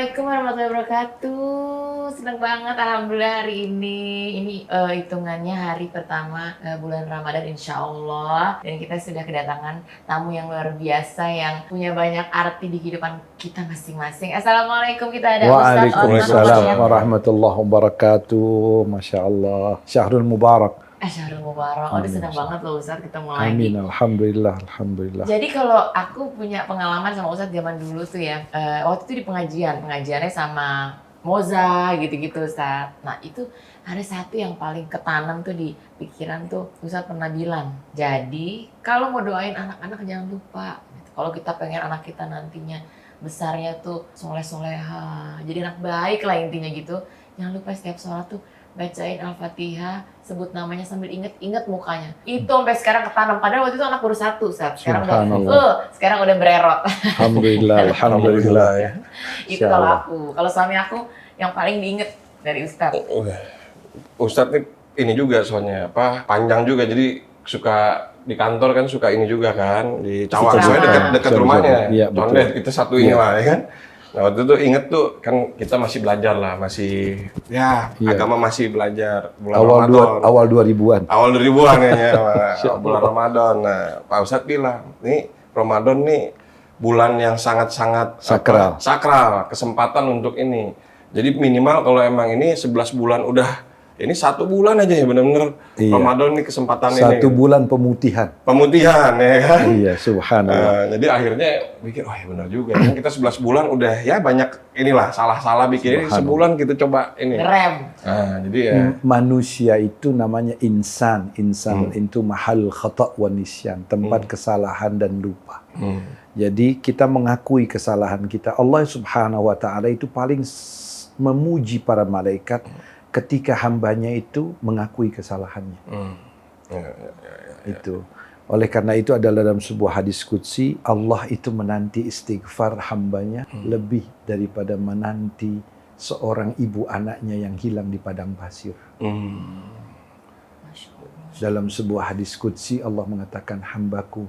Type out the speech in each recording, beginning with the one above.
Assalamualaikum warahmatullahi wabarakatuh. Senang banget, alhamdulillah hari ini. Ini hitungannya hari pertama bulan Ramadan, insya Allah. Dan kita sudah kedatangan tamu yang luar biasa yang punya banyak arti di kehidupan kita masing-masing. Assalamualaikum, kita ada Ustadz Waalaikumsalam warahmatullahi wabarakatuh. Masya Allah. Syahrul Mubarak. Syahrul Mubarak. Udah senang banget loh Ustadz ketemu lagi. Amin, alhamdulillah, alhamdulillah. Jadi kalau aku punya pengalaman sama Ustadz zaman dulu tuh ya, waktu itu di pengajiannya sama Moza gitu-gitu Ustadz. Nah itu ada satu yang paling ketanam tuh di pikiran tuh, Ustadz pernah bilang, jadi kalau mau doain anak-anak jangan lupa, gitu. Kalau kita pengen anak kita nantinya besarnya tuh soleh-soleha, jadi anak baik lah intinya gitu, jangan lupa setiap sholat tuh bacain Al-Fatihah, sebut namanya sambil inget mukanya. Itu sampai sekarang ketanam. Padahal waktu itu anak baru satu, sekarang udah bererot. Alhamdulillah, alhamdulillah ya. Itu kalau aku. Kalau suami aku yang paling diinget dari Ustadz. Ustadz ini juga soalnya panjang juga, jadi suka di kantor kan suka ini juga kan di Cawang, soalnya dekat rumahnya. Iya, Condet kita satu ini lah ya kan. Nah waktu itu inget tuh kan kita masih belajar lah, masih agama masih belajar bulan Ramadan. Awal 2000-an. Awal 2000-an ya, bulan Ramadan. Nah Pak Ustadz bilang, nih Ramadan nih bulan yang sangat-sangat sakral, kesempatan untuk ini. Jadi minimal kalau emang ini 11 bulan udah, ini 1 bulan aja ya benar-benar Ramadan nih kesempatan ini. 1 bulan pemutihan. Pemutihan ya kan? Iya, subhanallah. Jadi akhirnya mikir, oh ya benar juga. Kan kita 11 bulan udah ya banyak inilah salah-salah bikin ini sebulan kita coba ini. Ngerem. Nah, jadi ya. Manusia itu namanya insan. Insan itu mahal khata' wa nisyan, tempat kesalahan dan lupa. Jadi kita mengakui kesalahan kita. Allah Subhanahu wa taala itu paling memuji para malaikat ketika hambanya itu mengakui kesalahannya. Itu. Oleh karena itu adalah dalam sebuah hadis qudsi, Allah itu menanti istighfar hambanya lebih daripada menanti seorang ibu anaknya yang hilang di padang pasir. Dalam sebuah hadis qudsi Allah mengatakan, hambaku,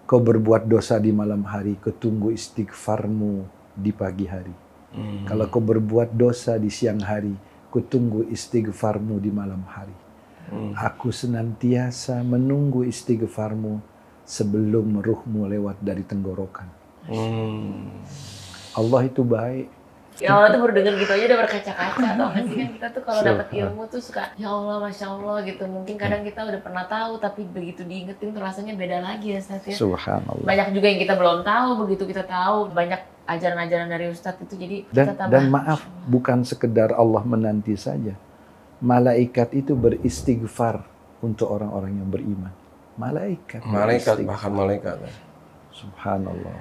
kau berbuat dosa di malam hari, ketunggu istighfarmu di pagi hari. Kalau kau berbuat dosa di siang hari, kutunggu istighfarmu di malam hari. Aku senantiasa menunggu istighfarmu sebelum ruhmu lewat dari tenggorokan. Allah itu baik. Ya Allah tuh baru denger gitu aja udah berkaca-kaca. Tau gak sih kan kita tuh kalau dapet ilmu tuh suka, ya Allah, Masya Allah gitu. Mungkin kadang kita udah pernah tahu, tapi begitu diingetin tuh rasanya beda lagi ya Ustadz ya. Subhanallah. Banyak juga yang kita belum tahu, begitu kita tahu banyak ajaran-ajaran dari Ustadz itu, jadi kita tambah. Dan maaf, bukan sekedar Allah menanti saja. Malaikat itu beristighfar untuk orang-orang yang beriman. Malaikat Bahkan malaikat. Subhanallah.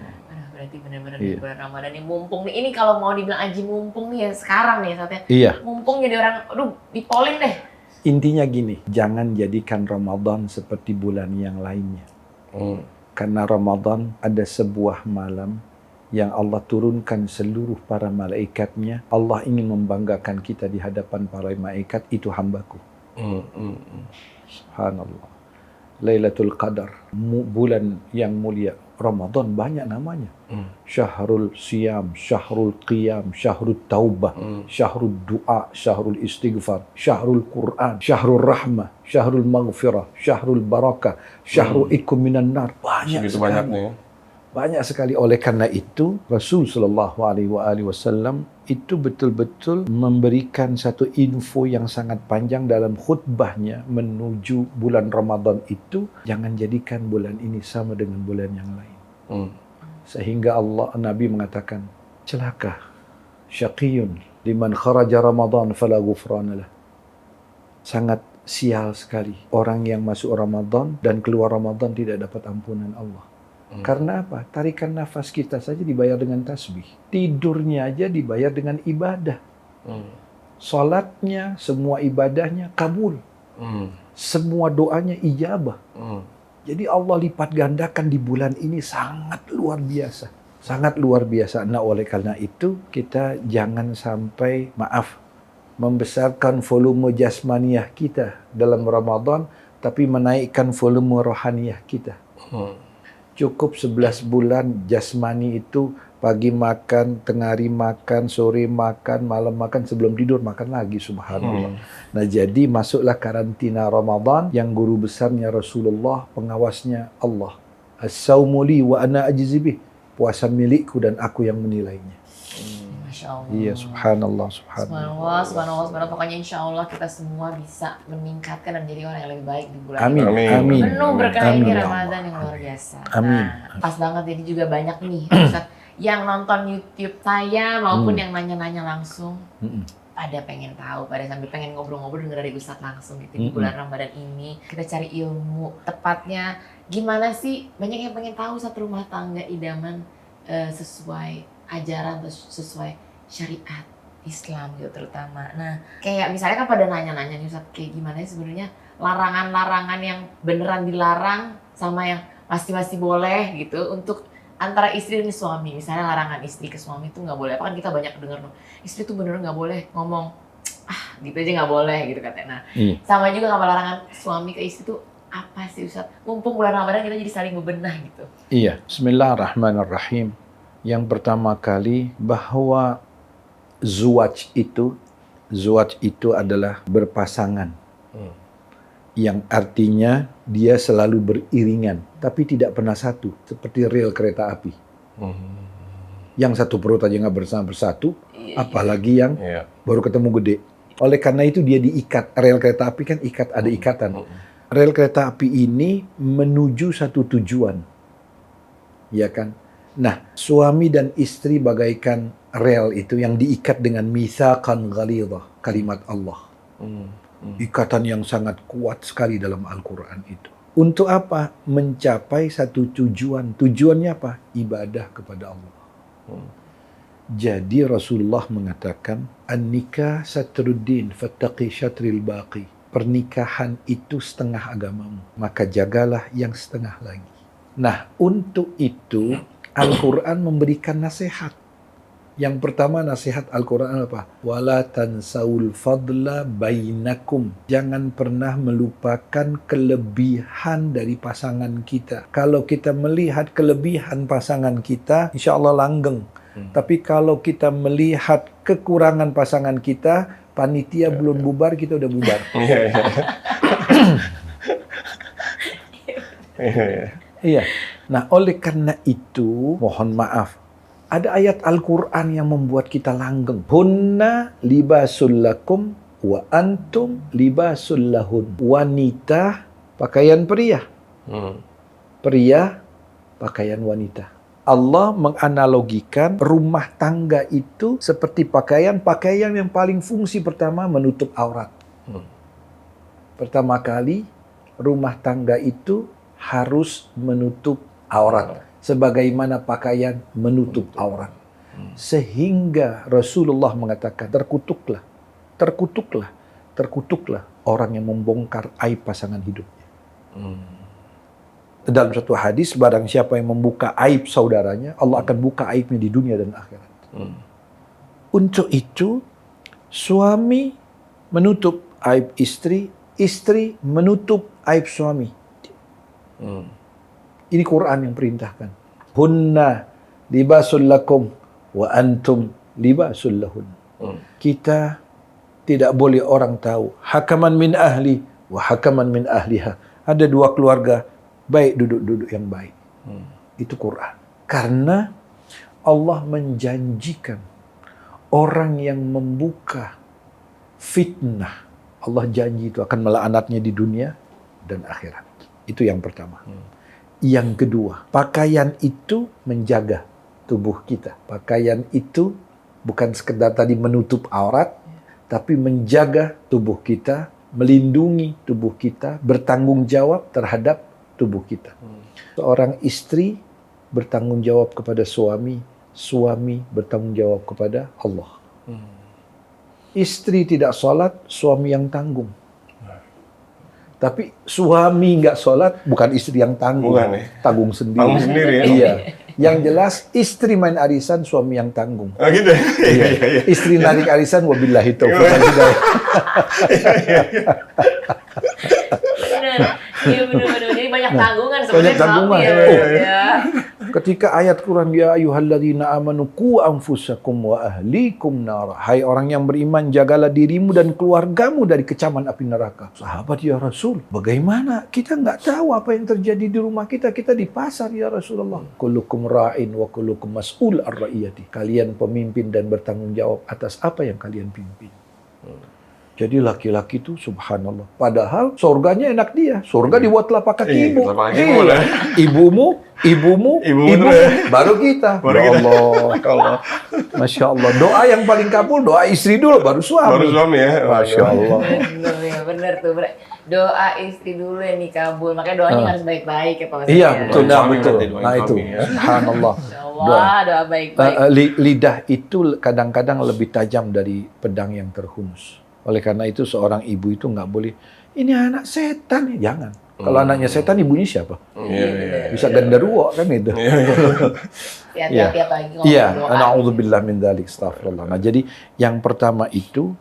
Berarti benar-benar di bulan Ramadan ini mumpung nih. Ini kalau mau dibilang aji mumpung nih ya sekarang nih Ustadz ya. Iya. Mumpung jadi orang, dipolin deh. Intinya gini, jangan jadikan Ramadan seperti bulan yang lainnya. Karena Ramadan ada sebuah malam yang Allah turunkan seluruh para malaikatnya. Allah ingin membanggakan kita di hadapan para malaikat, itu hambaku. Subhanallah. Lailatul Qadar, bulan yang mulia. Ramadan banyak namanya. Syahrul Siyam, Syahrul Qiyam, Syahrul Taubah, Syahrul Du'a, Syahrul Istighfar, Syahrul Quran, Syahrul Rahmah, Syahrul Maghfirah, Syahrul Barakah, Syahrul Ikum Minan Nar. Banyak sekali. Banyaknya ya. Banyak sekali. Oleh karena itu Rasul Shallallahu Alaihi Wasallam itu betul-betul memberikan satu info yang sangat panjang dalam khutbahnya menuju bulan Ramadan itu. Jangan jadikan bulan ini sama dengan bulan yang lain. Sehingga Nabi mengatakan, celaka, syaqiyun liman kharaja Ramadan fala ghufrana lah. Sangat sial sekali orang yang masuk Ramadan dan keluar Ramadan tidak dapat ampunan Allah. Karena apa? Tarikan nafas kita saja dibayar dengan tasbih. Tidurnya aja dibayar dengan ibadah. Salatnya, semua ibadahnya kabul. Semua doanya ijabah. Jadi Allah lipat gandakan di bulan ini sangat luar biasa. Sangat luar biasa. Nah oleh karena itu kita jangan sampai, membesarkan volume jasmaniah kita dalam Ramadan, tapi menaikkan volume rohaniah kita. Cukup 11 bulan jasmani itu Pagi makan, tengah hari makan, sore makan, malam makan, sebelum tidur makan lagi, subhanallah. Nah, jadi masuklah karantina Ramadan yang guru besarnya Rasulullah, pengawasnya Allah. As-saumu li wa ana ajzi bih. Puasa milikku dan aku yang menilainya. Masya Allah. Iya, subhanallah, Subhanallah, subhanallah, subhanallah. Pokoknya insya Allah kita semua bisa meningkatkan dan menjadi orang yang lebih baik di bulan Amin, ini. amin. Penuh berkah Amin, ini ya Ramadan yang luar biasa. Amin. Nah, pas banget jadi juga banyak nih Ustaz, yang nonton YouTube saya maupun yang nanya-nanya langsung. Pada pengen tahu, pada sambil pengen ngobrol-ngobrol denger dari Ustadz langsung gitu di bulan Ramadan ini. Kita cari ilmu, tepatnya gimana sih, banyak yang pengen tahu satu rumah tangga idaman sesuai ajaran atau sesuai syariat Islam gitu terutama. Nah, kayak misalnya kan pada nanya-nanya nih Ustadz, kayak gimana sih sebenarnya larangan-larangan yang beneran dilarang sama yang masih boleh gitu untuk antara istri dan suami. Misalnya larangan istri ke suami itu nggak boleh. Apa kan kita banyak dengar loh, istri tuh beneran nggak boleh ngomong gitu aja nggak boleh gitu katanya. Nah, sama juga sama larangan suami ke istri tuh apa sih Ustadz? Mumpung bulan Ramadan kita jadi saling bebenah gitu. Iya, bismillahirrahmanirrahim. Yang pertama kali bahwa zuwaj itu adalah berpasangan. Yang artinya dia selalu beriringan, tapi tidak pernah satu, seperti rel kereta api. Yang satu perut aja nggak bersatu, apalagi yang baru ketemu gede. Oleh karena itu dia diikat. Rel kereta api kan ada ikatan. Rel kereta api ini menuju satu tujuan, ya kan? Nah, suami dan istri bagaikan rel itu yang diikat dengan mitsaqan ghalidhah, kalimat Allah. Ikatan yang sangat kuat sekali dalam Al-Quran itu. Untuk apa? Mencapai satu tujuan. Tujuannya apa? Ibadah kepada Allah. Jadi Rasulullah mengatakan, An-nikah satruddin fattaqi syatril baqi. Pernikahan itu setengah agamamu, maka jagalah yang setengah lagi. Nah, untuk itu Al-Quran memberikan nasihat. Yang pertama nasihat Al-Quran apa? Wala tansaul fadla bainakum. Jangan pernah melupakan kelebihan dari pasangan kita. Kalau kita melihat kelebihan pasangan kita, insya Allah langgeng. Tapi kalau kita melihat kekurangan pasangan kita, panitia belum bubar, kita udah bubar. Iya. Nah, oleh karena itu, mohon maaf, ada ayat Al-Quran yang membuat kita langgeng. Hunna libasul lakum wa antum libasul lahun. Wanita pakaian pria. Pria pakaian wanita. Allah menganalogikan rumah tangga itu seperti pakaian yang paling fungsi pertama menutup aurat. Pertama kali rumah tangga itu harus menutup aurat. Sebagaimana pakaian menutup aurat. Sehingga Rasulullah mengatakan, terkutuklah orang yang membongkar aib pasangan hidupnya. Dalam satu hadis, barang siapa yang membuka aib saudaranya, Allah akan buka aibnya di dunia dan akhirat. Untuk itu, suami menutup aib istri, istri menutup aib suami. Ini Quran yang perintahkan. Hunna libasul lakum wa antum libasul lahun. Kita tidak boleh orang tahu. Hakaman min ahli wa hakaman min ahliha. Ada dua keluarga, baik duduk-duduk yang baik. Itu Quran. Karena Allah menjanjikan orang yang membuka fitnah, Allah janji itu akan melaknatnya di dunia dan akhirat. Itu yang pertama. Yang kedua, pakaian itu menjaga tubuh kita. Pakaian itu bukan sekedar tadi menutup aurat, tapi menjaga tubuh kita, melindungi tubuh kita, bertanggung jawab terhadap tubuh kita. Seorang istri bertanggung jawab kepada suami, suami bertanggung jawab kepada Allah. Istri tidak sholat, suami yang tanggung. Tapi suami nggak sholat, bukan istri yang tanggung. Bukan, ya? Tanggung sendiri. Tanggung sendiri, ya? Iya. Yang jelas, istri main arisan, suami yang tanggung. Oh gitu? Iya. Istri narik arisan, wabillahi taufiq wal hidayah. Benar. Iya benar. Jadi banyak banyak tanggungan sebenarnya banyak tanggungan. suami ya. Ketika ayat Quran ya ayyuhalladzina amanu qu anfusakum wa ahlikum nar. Hai orang yang beriman, jagalah dirimu dan keluargamu dari kecaman api neraka. Sahabat ya Rasul, bagaimana? Kita nggak tahu apa yang terjadi di rumah kita. Kita di pasar ya Rasulullah. Kullukum ra'in wa kullukum mas'ul ar-ra'iyati. Kalian pemimpin dan bertanggung jawab atas apa yang kalian pimpin. Jadi laki-laki itu subhanallah. Padahal surganya enak dia. Surga dibuat telapak kaki ibu. Iya. Ibumu, baru kita. Ya Allah. Masya Allah. Doa yang paling kabul, doa istri dulu, baru suami. Baru suami ya. Masya Allah. Bener tuh. Doa istri dulu yang dikabul. Makanya doanya harus baik-baik ya Pak Ustadz. Iya, ya. betul. Suami Betul. berarti doain Nah itu, suami, ya. subhanallah. Ya Allah, doa baik-baik. Lidah itu kadang-kadang lebih tajam dari pedang yang terhunus. Oleh karena itu seorang ibu itu nggak boleh, ini anak setan. Jangan. Kalau anaknya setan, ibunya siapa? Iya. Bisa genderuwo kan itu. Hati-hati apalagi ngomong Iya, doa. na'udzubillah min dzalik, astagfirullah. Nah, jadi yang pertama itu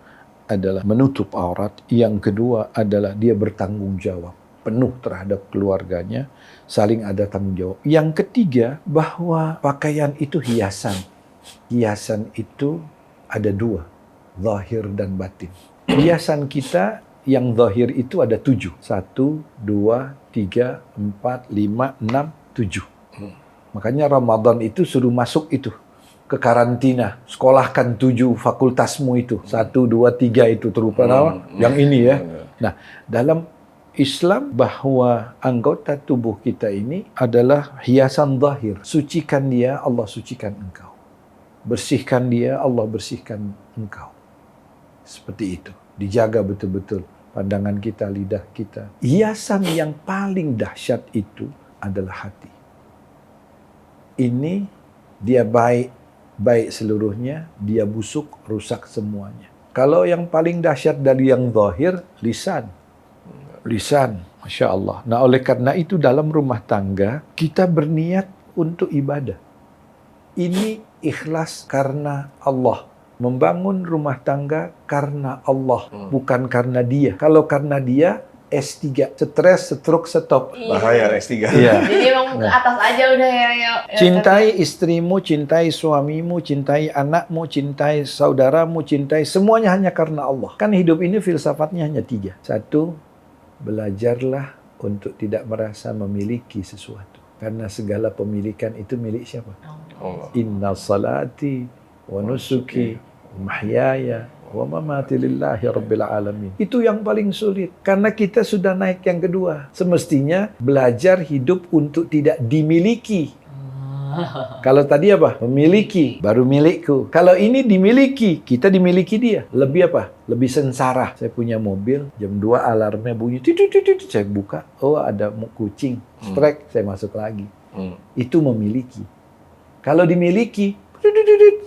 adalah menutup aurat, yang kedua adalah dia bertanggung jawab penuh terhadap keluarganya, saling ada tanggung jawab. Yang ketiga, bahwa pakaian itu hiasan. Hiasan itu ada dua, zahir dan batin. Hiasan kita yang zahir itu ada 7. 1, 2, 3, 4, 5, 6, 7. Makanya Ramadan itu suruh masuk itu ke karantina. Sekolahkan 7 fakultasmu itu. 1, 2, 3 itu terutama yang ini ya. Nah, dalam Islam bahwa anggota tubuh kita ini adalah hiasan zahir. Sucikan dia, Allah sucikan engkau. Bersihkan dia, Allah bersihkan engkau. Seperti itu. Dijaga betul-betul pandangan kita, lidah kita. Hiasan yang paling dahsyat itu adalah hati. Ini dia baik seluruhnya, dia busuk, rusak semuanya. Kalau yang paling dahsyat dari yang zahir, lisan. Lisan, Masya Allah. Nah, oleh karena itu dalam rumah tangga, kita berniat untuk ibadah. Ini ikhlas karena Allah. Membangun rumah tangga karena Allah, bukan karena dia. Kalau karena dia, S3, stres, stroke, stop. Bahaya S3. Iya. Jadi emang ke atas aja udah ya. Cintai istrimu, cintai suamimu, cintai anakmu, cintai saudaramu, cintai semuanya hanya karena Allah. Kan hidup ini filsafatnya hanya 3. 1, belajarlah untuk tidak merasa memiliki sesuatu. Karena segala pemilikan itu milik siapa? Allah. Inna salati wa nusuki wa mahyaya wa mamati lillahi rabbil alamin. Itu yang paling sulit. Karena kita sudah naik yang kedua. Semestinya belajar hidup untuk tidak dimiliki. Kalau tadi apa? Memiliki, baru milikku. Kalau ini dimiliki, kita dimiliki dia. Lebih apa? Lebih sengsara. Saya punya mobil, jam 2 alarmnya bunyi. Saya buka, oh ada kucing. Strike, saya masuk lagi. Itu memiliki. Kalau dimiliki,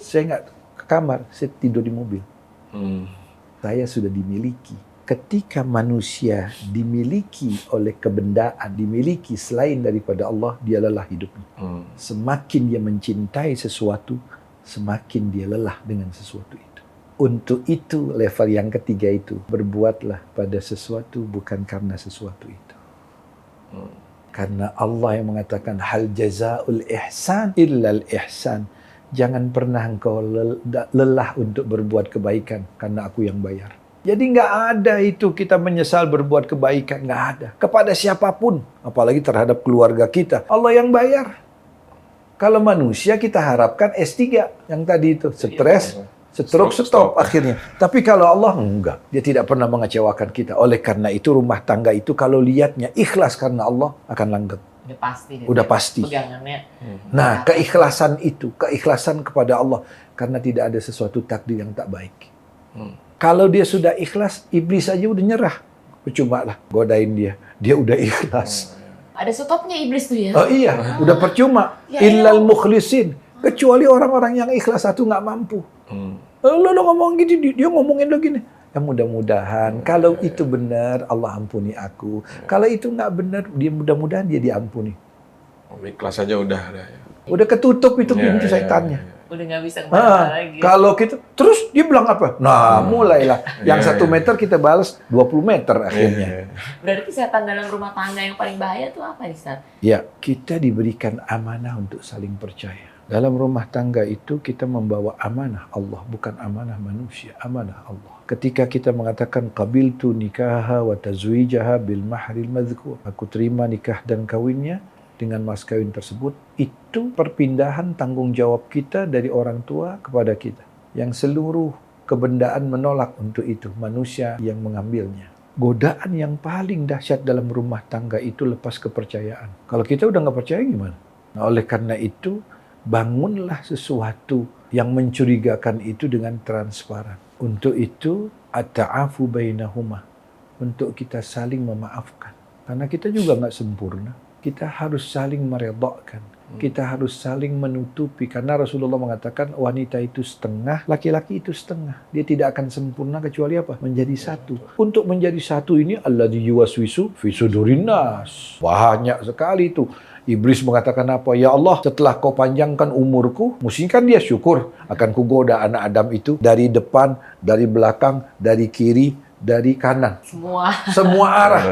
saya nggak ke kamar, saya tidur di mobil. Saya sudah dimiliki. Ketika manusia dimiliki oleh kebendaan, dimiliki selain daripada Allah, dia lelah hidupnya. Semakin dia mencintai sesuatu, semakin dia lelah dengan sesuatu itu. Untuk itu, level yang ketiga itu, berbuatlah pada sesuatu bukan karena sesuatu itu. Karena Allah yang mengatakan, hal jazaul ihsan illal ihsan. Jangan pernah engkau lelah untuk berbuat kebaikan karena aku yang bayar. Jadi nggak ada itu kita menyesal berbuat kebaikan, nggak ada. Kepada siapapun, apalagi terhadap keluarga kita, Allah yang bayar. Kalau manusia kita harapkan S3 yang tadi itu, stres, stroke, stop akhirnya. Tapi kalau Allah enggak, dia tidak pernah mengecewakan kita. Oleh karena itu rumah tangga itu kalau lihatnya ikhlas karena Allah akan langgeng. Udah pasti. Pegangannya. Nah, keikhlasan itu, keikhlasan kepada Allah karena tidak ada sesuatu takdir yang tak baik. Kalau dia sudah ikhlas, iblis aja udah nyerah. Percuma lah godain dia. Dia udah ikhlas. Ada stopnya iblis tuh ya. Oh iya, udah percuma. Illal mukhlisin. Kecuali orang-orang yang ikhlas satu nggak mampu. Lo ngomong gini, dia ngomongin lo gini. Ya mudah-mudahan kalau itu benar Allah ampuni aku. Kalau itu nggak benar, dia mudah-mudahan dia diampuni. Ikhlas aja udah. Udah ketutup itu pintu setannya. Udah nggak bisa kemana-mana lagi. Kalau kita terus dia bilang apa? Nah, mulailah. Yang 1 meter kita balas 20 meter akhirnya. Berarti kesehatan dalam rumah tangga yang paling bahaya tuh apa nih, Ustaz? Ya, kita diberikan amanah untuk saling percaya. Dalam rumah tangga itu kita membawa amanah Allah, bukan amanah manusia, amanah Allah. Ketika kita mengatakan qabiltu nikaha wa tazwijaha bil mahril madhkur, aku terima nikah dan kawinnya dengan mas kawin tersebut, itu perpindahan tanggung jawab kita dari orang tua kepada kita. Yang seluruh kebendaan menolak untuk itu, manusia yang mengambilnya. Godaan yang paling dahsyat dalam rumah tangga itu lepas kepercayaan. Kalau kita udah nggak percaya gimana? Nah, oleh karena itu, bangunlah sesuatu yang mencurigakan itu dengan transparan. Untuk itu, at-ta'afu bainahuma. Untuk kita saling memaafkan. Karena kita juga nggak sempurna. Kita harus saling meredakkan. Kita harus saling menutupi. Karena Rasulullah mengatakan wanita itu setengah, laki-laki itu setengah. Dia tidak akan sempurna kecuali apa? Menjadi satu. Untuk menjadi satu ini alladzi yuwaswisu fi sudurin nas. Banyak sekali itu. Iblis mengatakan apa? Ya Allah, setelah kau panjangkan umurku, mesti kan dia syukur akan kugoda anak Adam itu dari depan, dari belakang, dari kiri, dari kanan. Semua arah.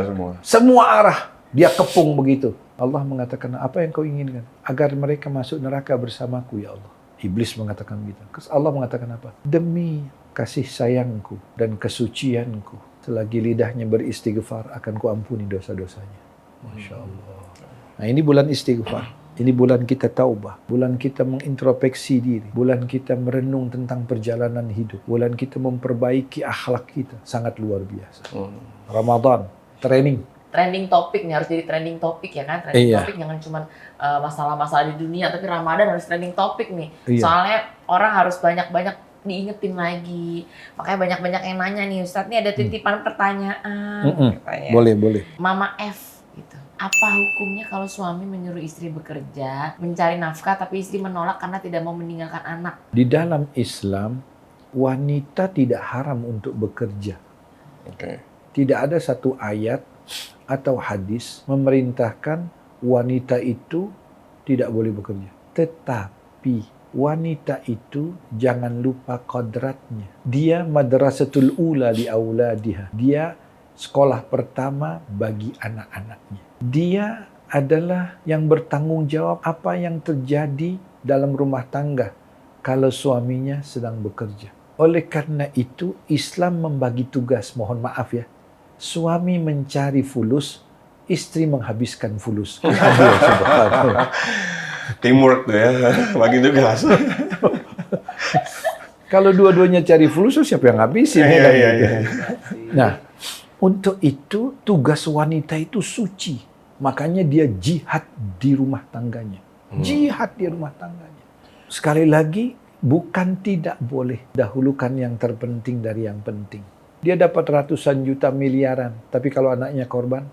Semua arah. Dia kepung begitu. Allah mengatakan, apa yang kau inginkan? Agar mereka masuk neraka bersamaku, ya Allah. Iblis mengatakan begitu. Allah mengatakan apa? Demi kasih sayangku dan kesucianku, selagi lidahnya beristighfar, akan kuampuni dosa-dosanya. Masya Allah. Nah, ini bulan istighfar. Ini bulan kita taubah. Bulan kita mengintrospeksi diri. Bulan kita merenung tentang perjalanan hidup. Bulan kita memperbaiki akhlak kita. Sangat luar biasa. Ramadan, trending topik nih, harus jadi trending topik ya kan? Trending topik jangan cuma masalah-masalah di dunia, tapi Ramadan harus trending topik nih. Soalnya orang harus banyak-banyak diingetin lagi. Makanya banyak-banyak yang nanya nih, Ustadz, nih ada titipan pertanyaan. Boleh. Mama F gitu. Apa hukumnya kalau suami menyuruh istri bekerja, mencari nafkah, tapi istri menolak karena tidak mau meninggalkan anak? Di dalam Islam, wanita tidak haram untuk bekerja. Tidak ada satu ayat atau hadis memerintahkan wanita itu tidak boleh bekerja. Tetapi wanita itu jangan lupa kodratnya. Dia madrasatul ula li auladiha. Dia sekolah pertama bagi anak-anaknya. Dia adalah yang bertanggung jawab apa yang terjadi dalam rumah tangga kalau suaminya sedang bekerja. Oleh karena itu, Islam membagi tugas, mohon maaf ya. Suami mencari fulus, istri menghabiskan fulus. Teamwork tuh ya, bagi tugas. Kalau dua-duanya cari fulus, siapa yang habisin? Nah, untuk itu tugas wanita itu suci. Makanya dia jihad di rumah tangganya. Jihad di rumah tangganya. Sekali lagi, bukan tidak boleh dahulukan yang terpenting dari yang penting. Dia dapat ratusan juta miliaran, tapi kalau anaknya korban,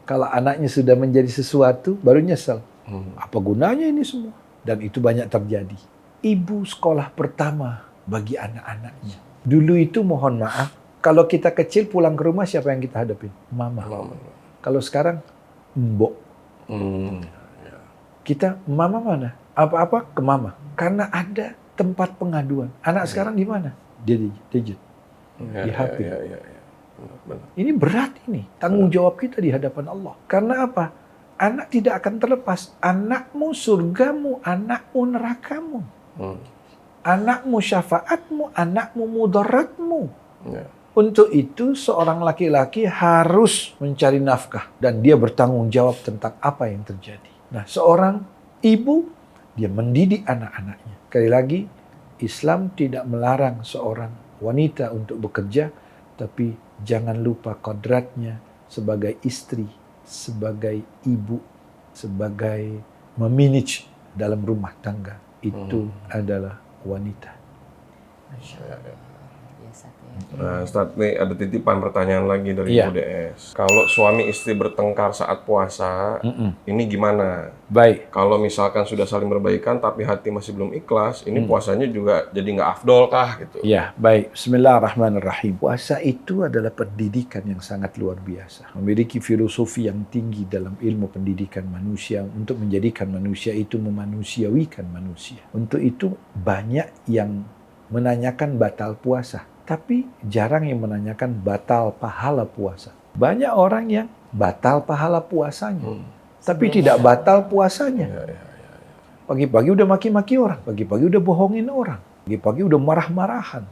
kalau anaknya sudah menjadi sesuatu, baru nyesel. Apa gunanya ini semua? Dan itu banyak terjadi. Ibu sekolah pertama bagi anak-anaknya. Dulu itu mohon maaf, kalau kita kecil pulang ke rumah siapa yang kita hadapin? Mama. Kalau sekarang, mbok. Kita, mama mana? Apa-apa ke mama. Karena ada tempat pengaduan. Anak sekarang di mana? Dia di HP. Ini berat ini. Tanggung jawab kita di hadapan Allah. Karena apa? Anak tidak akan terlepas. Anakmu surgamu, anakmu nerakamu. Anakmu syafaatmu, anakmu mudaratmu. Untuk itu seorang laki-laki harus mencari nafkah. Dan dia bertanggung jawab tentang apa yang terjadi. Nah, seorang ibu, dia mendidik anak-anaknya. Sekali lagi, Islam tidak melarang seorang wanita untuk bekerja, tapi jangan lupa kodratnya sebagai istri, sebagai ibu, sebagai memanage dalam rumah tangga. Itu adalah wanita. Ustaz ya. Nah, Ustaz, nih ada titipan pertanyaan lagi dari Iya. Ibu DS. Kalau suami istri bertengkar saat puasa, ini gimana? Baik. Kalau misalkan sudah saling berbaikan tapi hati masih belum ikhlas, ini puasanya juga jadi nggak afdol kah gitu? Ya, baik. Bismillahirrahmanirrahim. Puasa itu adalah pendidikan yang sangat luar biasa. Memiliki filosofi yang tinggi dalam ilmu pendidikan manusia untuk menjadikan manusia itu memanusiawikan manusia. Untuk itu banyak yang menanyakan batal puasa. Tapi jarang yang menanyakan batal pahala puasa. Banyak orang yang batal pahala puasanya, tapi tidak batal puasanya. Pagi-pagi udah maki-maki orang, pagi-pagi udah bohongin orang, pagi-pagi udah marah-marahan.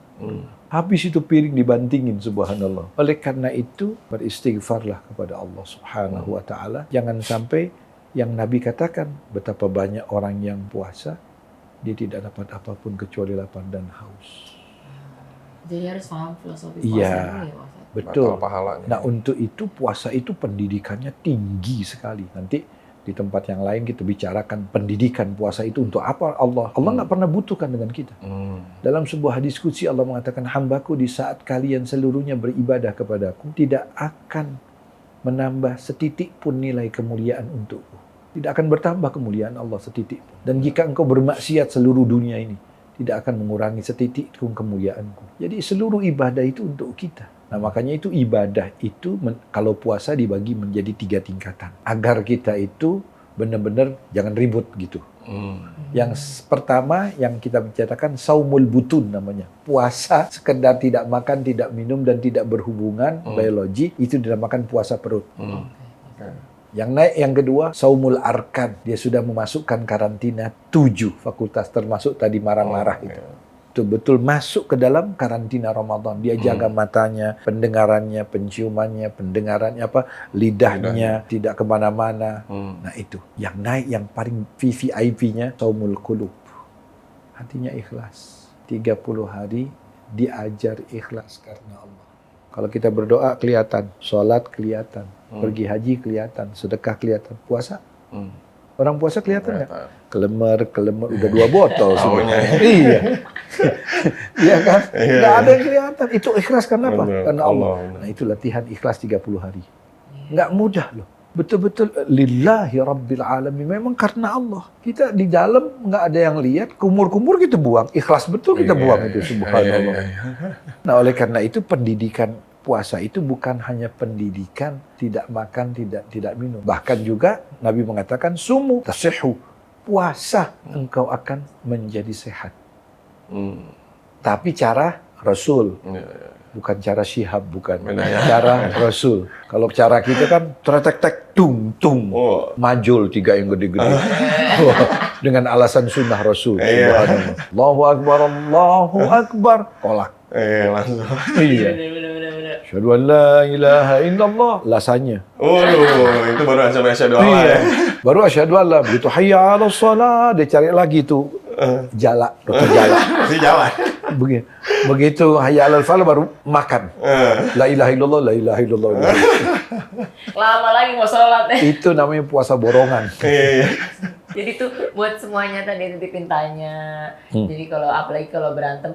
Habis itu piring dibantingin, subhanallah. Oleh karena itu, beristighfarlah kepada Allah Subhanahu wa Ta'ala. Jangan sampai yang Nabi katakan, betapa banyak orang yang puasa, dia tidak dapat apapun kecuali lapar dan haus. Jadi harus paham filosofi puasa Iya, dulu ya, Pak Ustaz. betul. Batal pahalanya. Nah, untuk itu puasa itu pendidikannya tinggi sekali. Nanti di tempat yang lain kita bicarakan pendidikan puasa itu untuk apa Allah. Allah nggak pernah butuhkan dengan kita. Dalam sebuah diskusi Allah mengatakan, hambaku di saat kalian seluruhnya beribadah kepadaku, tidak akan menambah setitik pun nilai kemuliaan untukku. Tidak akan bertambah kemuliaan Allah setitik pun. Dan jika engkau bermaksiat seluruh dunia ini, tidak akan mengurangi setitik pun kemuliaanku. Jadi seluruh ibadah itu untuk kita. Nah, makanya itu ibadah itu kalau puasa dibagi menjadi 3 tingkatan. Agar kita itu benar-benar jangan ribut gitu. Yang pertama yang kita bicarakan saumul butun namanya. Puasa sekedar tidak makan, tidak minum dan tidak berhubungan biologi, itu dinamakan puasa perut. Yang naik yang kedua, saumul arkan. Dia sudah memasukkan karantina 7 fakultas, termasuk tadi marah-marah itu. Betul-betul masuk ke dalam karantina Ramadan. Dia jaga matanya, pendengarannya, penciumannya, pendengarannya, lidahnya, tidak kemana-mana. Nah itu. Yang naik yang paling VVIP-nya, saumul qulub. Hatinya ikhlas. 30 hari diajar ikhlas karena Allah. Kalau kita berdoa kelihatan, sholat kelihatan, pergi haji kelihatan, sedekah kelihatan, puasa. Orang puasa kelihatan nggak? Kelemer, udah 2 botol semuanya. Iya. Iya kan? Nggak ada yang kelihatan. Itu ikhlas karena apa? Karena Allah. Nah itu latihan ikhlas 30 hari. Nggak mudah loh. Betul-betul lillahi rabbil alamin. Memang karena Allah. Kita di dalam nggak ada yang lihat, kumur-kumur kita buang. Ikhlas betul kita buang itu, subhanallah. Nah oleh karena itu pendidikan puasa itu bukan hanya pendidikan tidak makan, tidak minum. Bahkan juga Nabi mengatakan sumu tasihhu. Puasa engkau akan menjadi sehat. Tapi cara Rasul. Bukan cara Syihab, bukan. Cara Rasul. Kalau cara kita kan tretek-tek, tung. Majul 3 yang gede-gede. Dengan alasan sunnah Rasul. Allahu Akbar, Allahu Akbar. Kolak. Langsung. Iya. Asyhadu an la ilaha illallah. Lasanya. Itu baru sampai asyhadu Allah ya. Baru asyhadu an la. Begitu hayya 'alas shalah, dia cari lagi tuh jala, roti jala. Masih jalan. Begitu hayya 'alal falah baru makan. La ilaha illallah, la ilaha illallah. Lama lagi mau sholat. Itu namanya puasa borongan. Jadi tuh buat semuanya tadi titipin tanya. Jadi kalau apalagi kalau berantem,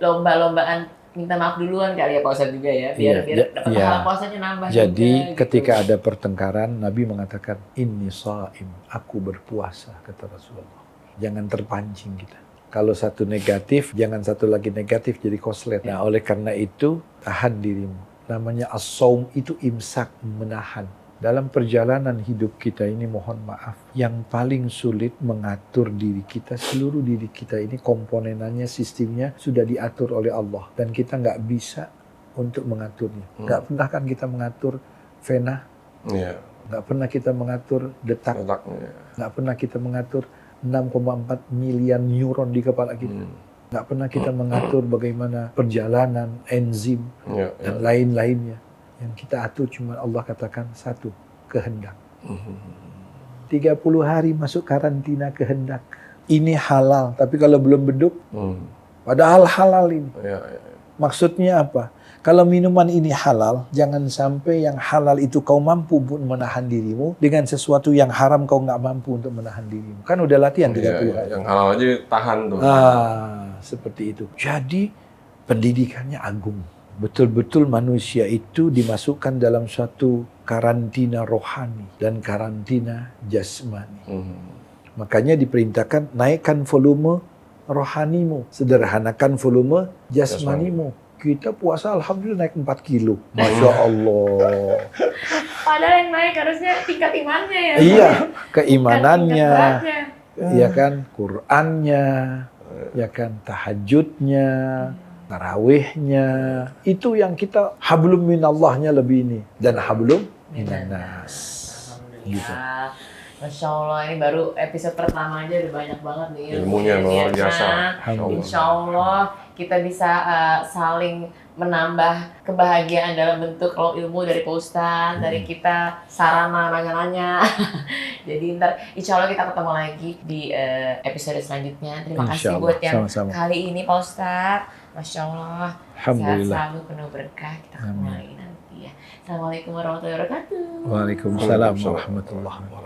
lomba-lombaan minta maaf duluan kali ya Pak Ustadz juga ya, biar dapat pahala puasanya nambah. Jadi juga, ketika gitu. ada pertengkaran, Nabi mengatakan, inni shaim, aku berpuasa, kata Rasulullah. Jangan terpancing kita. Kalau satu negatif, jangan satu lagi negatif, jadi koslet. Nah, oleh karena itu, tahan dirimu. Namanya as-shaum itu imsak, menahan. Dalam perjalanan hidup kita ini, mohon maaf, yang paling sulit mengatur diri kita, seluruh diri kita ini komponenannya, sistemnya sudah diatur oleh Allah. Dan kita nggak bisa untuk mengaturnya. Nggak pernah kan kita mengatur vena, nggak pernah kita mengatur detak, nggak pernah kita mengatur 6,4 miliar neuron di kepala kita. Nggak pernah kita mengatur bagaimana perjalanan, enzim, dan lain-lainnya. Yang kita atur cuma Allah katakan satu, kehendak. 30 hari masuk karantina kehendak. Ini halal, tapi kalau belum beduk, padahal halal ini. Maksudnya apa? Kalau minuman ini halal, jangan sampai yang halal itu kau mampu menahan dirimu, dengan sesuatu yang haram kau nggak mampu untuk menahan dirimu. Kan udah latihan 30 hari. Yang halal aja tahan tuh. Seperti itu. Jadi pendidikannya agung. Betul-betul manusia itu dimasukkan dalam suatu karantina rohani dan karantina jasmani. Makanya diperintahkan naikkan volume rohanimu, sederhanakan volume jasmanimu. Kita puasa alhamdulillah naik 4 kilo. Masya Allah. Padahal yang naik harusnya tingkat imannya ya. Iya, keimanannya, Tingkat beratnya. ya kan, Qur'annya, ya kan, tahajudnya, tarawihnya. Itu yang kita hablum minallahnya lebih ini. Dan hablum minannas. Gitu. Alhamdulillah. Masya Allah, ini baru episode pertama aja udah banyak banget nih Ilmunya luar biasa. Alhamdulillah. Insya Allah kita bisa saling menambah kebahagiaan dalam bentuk kalau ilmu dari Pak Ustadz, dari kita sarana nanya-nanya. Jadi ntar insya Allah kita ketemu lagi di episode selanjutnya. Terima Insya kasih Allah. buat yang Sama-sama. kali ini Pak Ustadz. Masya Allah. Alhamdulillah. Sehat selalu, penuh berkah. Kita ketemu Amin. lagi nanti ya. Assalamualaikum warahmatullahi wabarakatuh. Waalaikumsalam warahmatullahi wabarakatuh.